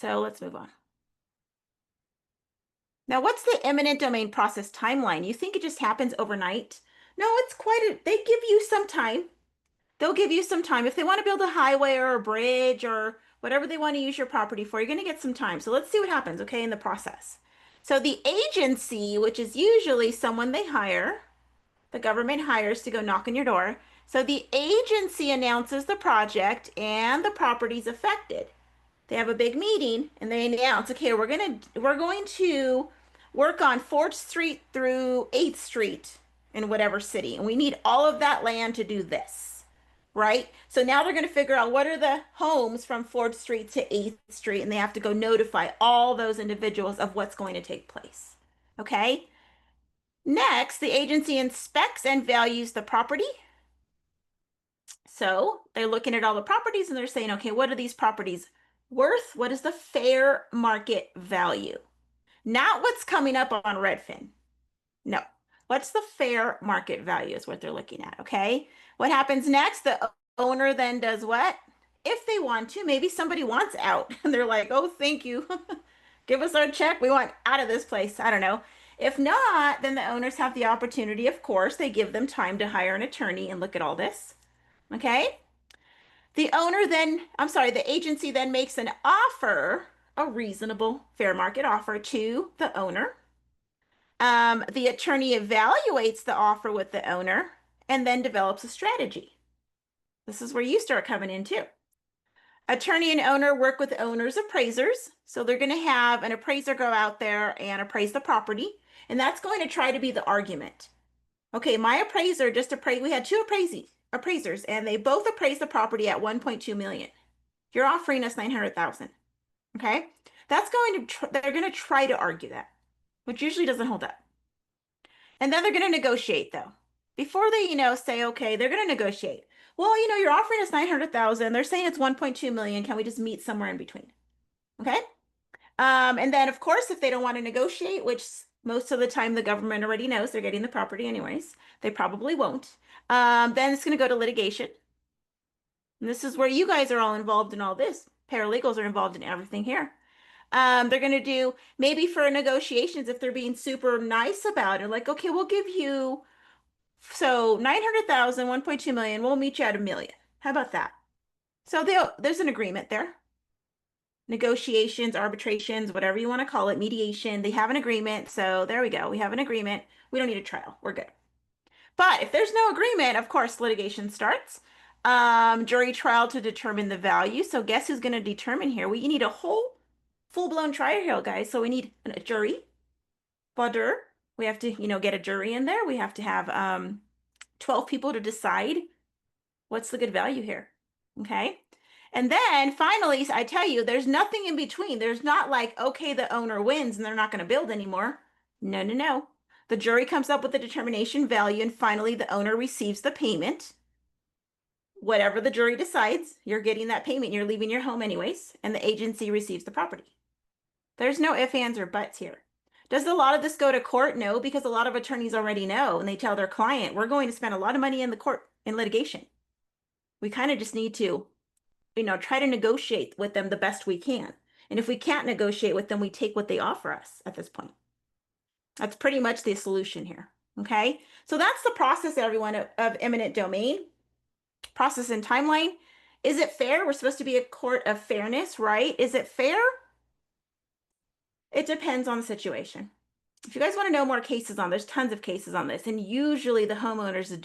So let's move on. Now, what's the eminent domain process timeline? You think it just happens overnight? No, it's they give you some time. They'll give you some time. If they want to build a highway or a bridge or whatever they want to use your property for, you're going to get some time. So let's see what happens, okay, in the process. So the agency, which is usually someone they hire, the government hires to go knock on your door. So the agency announces the project and the properties affected. They have a big meeting and they announce, okay, we're going to work on 4th Street through 8th Street in whatever city. And we need all of that land to do this, right? So now they're going to figure out what are the homes from 4th Street to 8th Street, and they have to go notify all those individuals of what's going to take place. Okay? Next, the agency inspects and values the property. So they're looking at all the properties and they're saying, okay, what are these properties worth? What is the fair market value? Not what's coming up on Redfin. No. What's the fair market value is what they're looking at, okay? What happens next? The owner then does what? If they want to, maybe somebody wants out and they're like, oh, thank you. Give us our check. We want out of this place. I don't know. If not, then the owners have the opportunity, of course, they give them time to hire an attorney and look at all this. Okay? The agency then makes an offer, a reasonable fair market offer to the owner. The attorney evaluates the offer with the owner and then develops a strategy. This is where you start coming in too. Attorney and owner work with owner's appraisers. So they're going to have an appraiser go out there and appraise the property. And that's going to try to be the argument. Okay, my appraiser just appraised, we had two appraisers, and they both appraised the property at 1.2 million. You're offering us 900,000. Okay? They're going to try to argue that, which usually doesn't hold up. And then they're going to negotiate though. Before they, say, okay, they're going to negotiate. Well, you're offering us 900,000. They're saying it's 1.2 million. Can we just meet somewhere in between? Okay? And then of course, if they don't want to negotiate, which most of the time the government already knows they're getting the property anyways, they probably won't. Then it's going to go to litigation. And this is where you guys are all involved in all this. Paralegals are involved in everything here. They're going to do maybe for negotiations if they're being super nice about it, like, okay, we'll give you, so 900,000, 1.2 million, we'll meet you at $1 million. How about that? So there's an agreement there. Negotiations, arbitrations, whatever you want to call it, mediation, they have an agreement. So there we go. We have an agreement. We don't need a trial. We're good. But if there's no agreement, of course, litigation starts. Jury trial to determine the value. So guess who's going to determine here? We need a whole full-blown trial here, guys. So we need a jury. Voir. We have to, get a jury in there. We have to have 12 people to decide what's the good value here. Okay. And then finally, I tell you, there's nothing in between. There's not like, okay, the owner wins and they're not going to build anymore. No, no, no. The jury comes up with the determination value, and finally the owner receives the payment. Whatever the jury decides, you're getting that payment. You're leaving your home anyways, and the agency receives the property. There's no ifs, ands, or buts here. Does a lot of this go to court? No, because a lot of attorneys already know, and they tell their client, we're going to spend a lot of money in the court in litigation. We kind of just need to, try to negotiate with them the best we can. And if we can't negotiate with them, we take what they offer us at this point. That's pretty much the solution here. Okay. So that's the process, everyone, of eminent domain. Process and timeline. Is it fair? We're supposed to be a court of fairness, right? Is it fair? It depends on the situation. If you guys want to know more cases on, there's tons of cases on this, and usually the homeowners don't